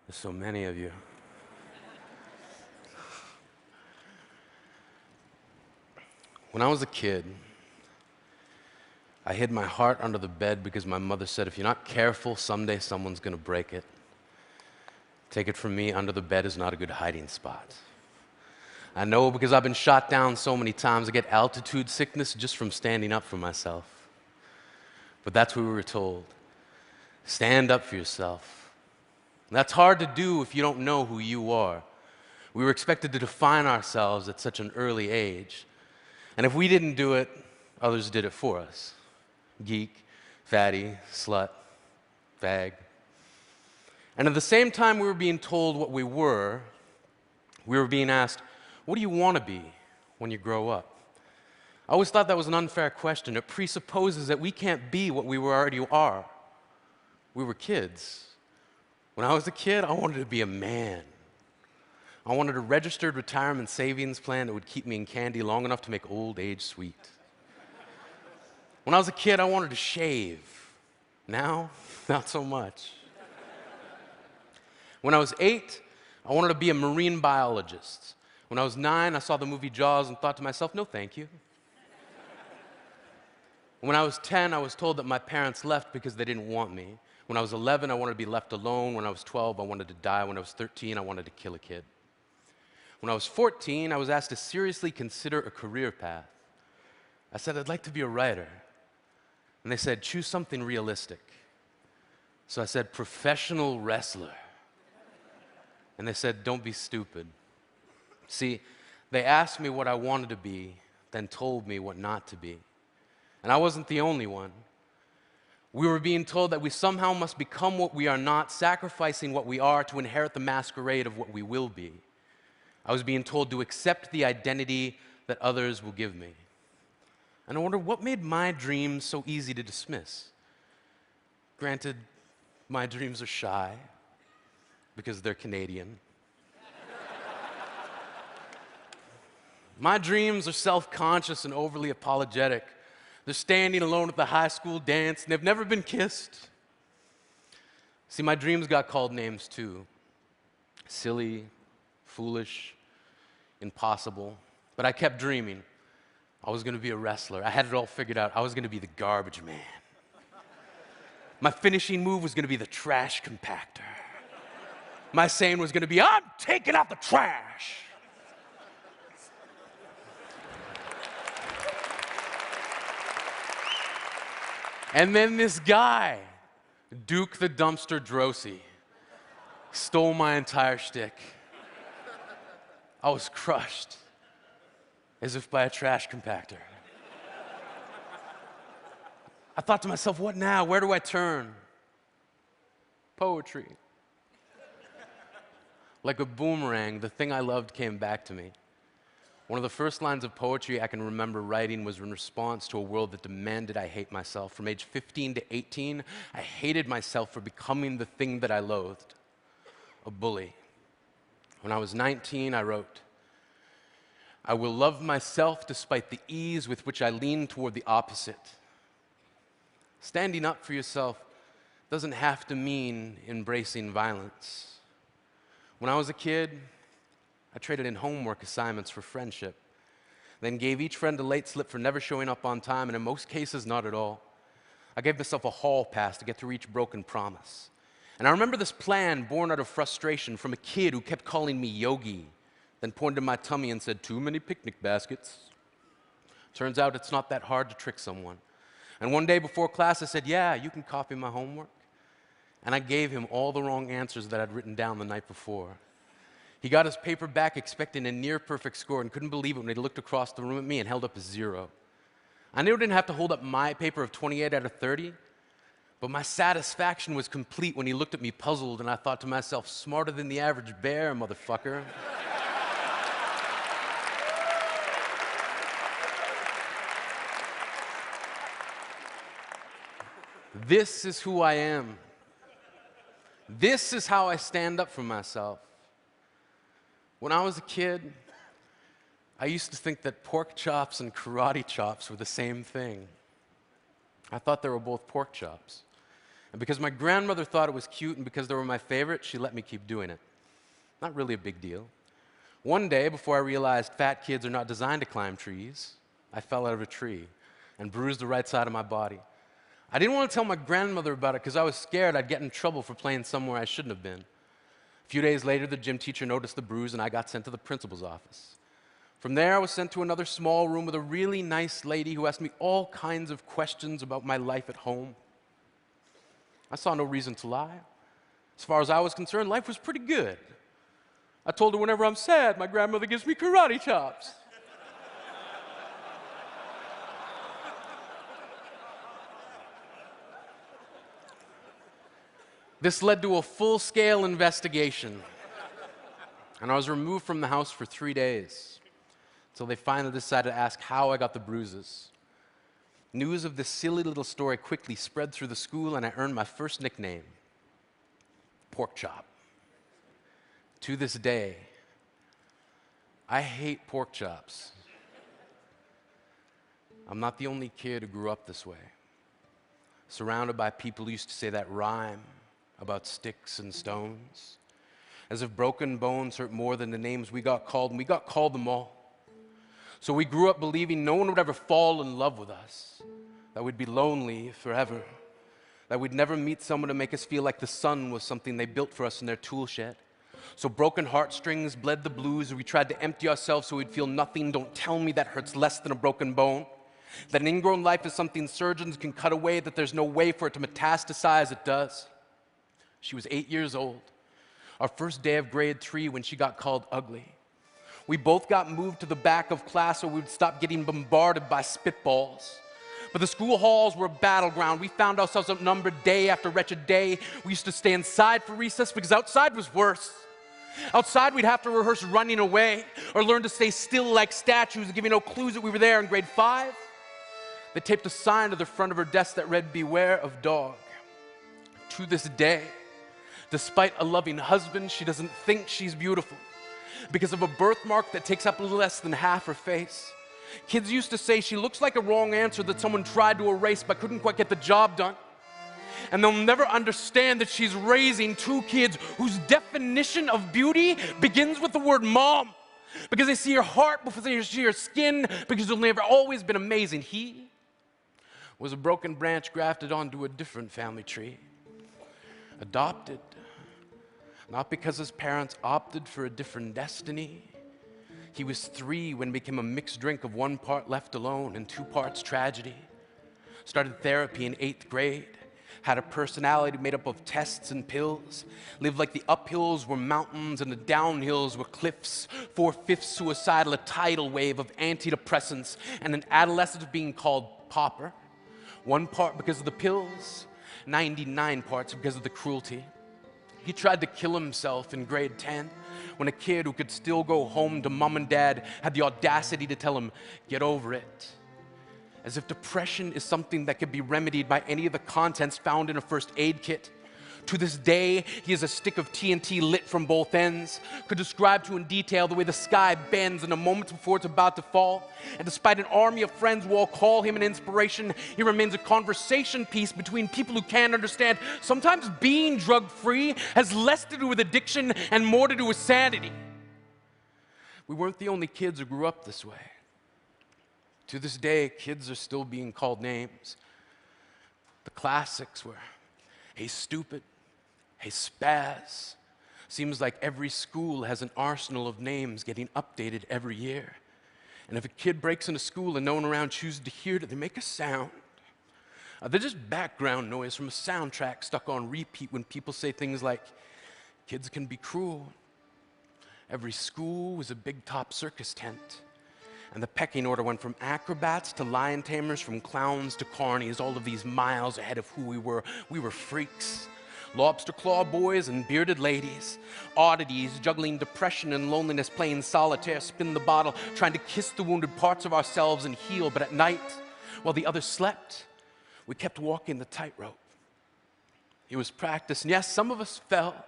There's so many of you. When I was a kid, I hid my heart under the bed because my mother said, if you're not careful, someday someone's gonna break it. Take it from me, under the bed is not a good hiding spot. I know because I've been shot down so many times, I get altitude sickness just from standing up for myself. But that's what we were told. Stand up for yourself. And that's hard to do if you don't know who you are. We were expected to define ourselves at such an early age. And if we didn't do it, others did it for us. Geek, fatty, slut, fag. And at the same time we were being told what we were being asked, what do you want to be when you grow up? I always thought that was an unfair question. It presupposes that we can't be what we already are. We were kids. When I was a kid, I wanted to be a man. I wanted a registered retirement savings plan that would keep me in candy long enough to make old age sweet. When I was a kid, I wanted to shave. Now, not so much. When I was 8, I wanted to be a marine biologist. When I was 9, I saw the movie Jaws and thought to myself, no thank you. When I was 10, I was told that my parents left because they didn't want me. When I was 11, I wanted to be left alone. When I was 12, I wanted to die. When I was 13, I wanted to kill a kid. When I was 14, I was asked to seriously consider a career path. I said, I'd like to be a writer. And they said, choose something realistic. So I said, professional wrestler. And they said, don't be stupid. See, they asked me what I wanted to be, then told me what not to be. And I wasn't the only one. We were being told that we somehow must become what we are not, sacrificing what we are to inherit the masquerade of what we will be. I was being told to accept the identity that others will give me. And I wonder what made my dreams so easy to dismiss. Granted, my dreams are shy because they're Canadian. My dreams are self-conscious and overly apologetic. They're standing alone at the high school dance, and they've never been kissed. See, my dreams got called names too. Silly, foolish, impossible. But I kept dreaming. I was going to be a wrestler. I had it all figured out. I was going to be the garbage man. My finishing move was going to be the trash compactor. My saying was going to be, I'm taking out the trash. And then this guy, Duke the Dumpster Drosy, stole my entire shtick. I was crushed, as if by a trash compactor. I thought to myself, what now? Where do I turn? Poetry. Like a boomerang, the thing I loved came back to me. One of the first lines of poetry I can remember writing was in response to a world that demanded I hate myself. From age 15 to 18, I hated myself for becoming the thing that I loathed, a bully. When I was 19, I wrote, I will love myself despite the ease with which I lean toward the opposite. Standing up for yourself doesn't have to mean embracing violence. When I was a kid, I traded in homework assignments for friendship, then gave each friend a late slip for never showing up on time, and in most cases, not at all. I gave myself a hall pass to get through each broken promise. And I remember this plan born out of frustration from a kid who kept calling me Yogi, then pointed to my tummy and said, too many picnic baskets. Turns out it's not that hard to trick someone. And one day before class, I said, yeah, you can copy my homework. And I gave him all the wrong answers that I'd written down the night before. He got his paper back expecting a near-perfect score and couldn't believe it when he looked across the room at me and held up a 0. I knew I didn't have to hold up my paper of 28 out of 30, but my satisfaction was complete when he looked at me puzzled, and I thought to myself, smarter than the average bear, motherfucker. This is who I am. This is how I stand up for myself. When I was a kid, I used to think that pork chops and karate chops were the same thing. I thought they were both pork chops. And because my grandmother thought it was cute and because they were my favorite, she let me keep doing it. Not really a big deal. One day, before I realized fat kids are not designed to climb trees, I fell out of a tree and bruised the right side of my body. I didn't want to tell my grandmother about it because I was scared I'd get in trouble for playing somewhere I shouldn't have been. A few days later, the gym teacher noticed the bruise and I got sent to the principal's office. From there, I was sent to another small room with a really nice lady who asked me all kinds of questions about my life at home. I saw no reason to lie. As far as I was concerned, life was pretty good. I told her whenever I'm sad, my grandmother gives me karate chops. This led to a full-scale investigation, and I was removed from the house for 3 days, until they finally decided to ask how I got the bruises. News of this silly little story quickly spread through the school, and I earned my first nickname, Pork Chop. To this day, I hate pork chops. I'm not the only kid who grew up this way, surrounded by people who used to say that rhyme about sticks and stones, as if broken bones hurt more than the names we got called, and we got called them all. So we grew up believing no one would ever fall in love with us, that we'd be lonely forever, that we'd never meet someone to make us feel like the sun was something they built for us in their tool shed. So broken heartstrings bled the blues, we tried to empty ourselves so we'd feel nothing. Don't tell me that hurts less than a broken bone. That an ingrown life is something surgeons can cut away, that there's no way for it to metastasize. It does. She was 8 years old, our first day of grade 3 when she got called ugly. We both got moved to the back of class so we would stop getting bombarded by spitballs. But the school halls were a battleground. We found ourselves outnumbered day after wretched day. We used to stay inside for recess because outside was worse. Outside, we'd have to rehearse running away or learn to stay still like statues, giving no clues that we were there in grade 5. They taped a sign to the front of her desk that read, "Beware of dog." To this day, despite a loving husband, she doesn't think she's beautiful because of a birthmark that takes up a little less than half her face. Kids used to say she looks like a wrong answer that someone tried to erase but couldn't quite get the job done. And they'll never understand that she's raising 2 kids whose definition of beauty begins with the word mom, because they see her heart before they see her skin, because she'll never always been amazing. He was a broken branch grafted onto a different family tree, adopted, not because his parents opted for a different destiny. He was 3 when it became a mixed drink of 1 part left alone and 2 parts tragedy. Started therapy in 8th grade. Had a personality made up of tests and pills. Lived like the uphills were mountains and the downhills were cliffs. 4/5 suicidal, a tidal wave of antidepressants, and an adolescent of being called pauper. 1 part because of the pills, 99 parts because of the cruelty. He tried to kill himself in grade 10 when a kid who could still go home to mom and dad had the audacity to tell him, "Get over it." As if depression is something that could be remedied by any of the contents found in a first aid kit. To this day, he has a stick of TNT lit from both ends, could describe to in detail the way the sky bends in a moment before it's about to fall. And despite an army of friends who all call him an inspiration, he remains a conversation piece between people who can't understand. Sometimes being drug-free has less to do with addiction and more to do with sanity. We weren't the only kids who grew up this way. To this day, kids are still being called names. The classics were, "Hey stupid," "Hey spaz." Seems like every school has an arsenal of names getting updated every year. And if a kid breaks into school and no one around chooses to hear it, they make a sound. They're just background noise from a soundtrack stuck on repeat when people say things like, "Kids can be cruel." Every school was a big top circus tent. And the pecking order went from acrobats to lion tamers, from clowns to carnies, all of these miles ahead of who we were. We were freaks. Lobster claw boys and bearded ladies. Oddities, juggling depression and loneliness, playing solitaire, spin the bottle, trying to kiss the wounded parts of ourselves and heal. But at night, while the others slept, we kept walking the tightrope. It was practice, and yes, some of us fell.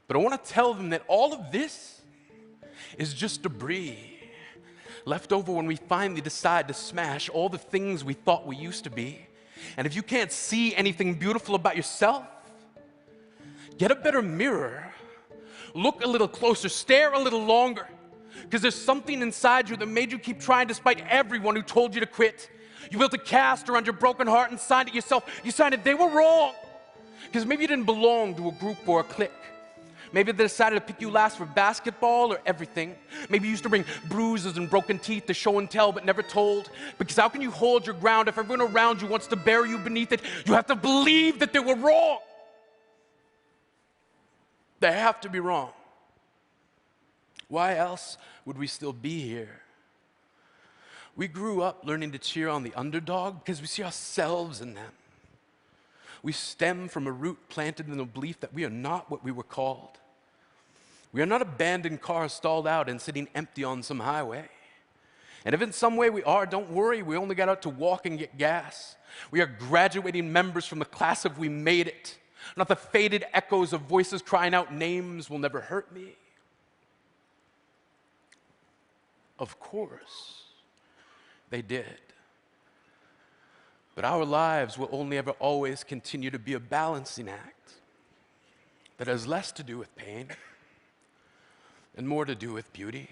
But I want to tell them that all of this is just debris left over when we finally decide to smash all the things we thought we used to be And if you can't see anything beautiful about yourself, get a better mirror, look a little closer, stare a little longer, because there's something inside you that made you keep trying despite everyone who told you to quit. You built a cast around your broken heart and signed it yourself. You signed it, they were wrong. Because maybe you didn't belong to a group or a clique. Maybe they decided to pick you last for basketball or everything. Maybe you used to bring bruises and broken teeth to show and tell but never told. Because how can you hold your ground if everyone around you wants to bury you beneath it? You have to believe that they were wrong. They have to be wrong. Why else would we still be here? We grew up learning to cheer on the underdog because we see ourselves in them. We stem from a root planted in the belief that we are not what we were called. We are not abandoned cars stalled out and sitting empty on some highway. And if in some way we are, don't worry, we only got out to walk and get gas. We are graduating members from the class of we made it, not the faded echoes of voices crying out names will never hurt me. Of course, they did. But our lives will only ever always continue to be a balancing act that has less to do with pain and more to do with beauty.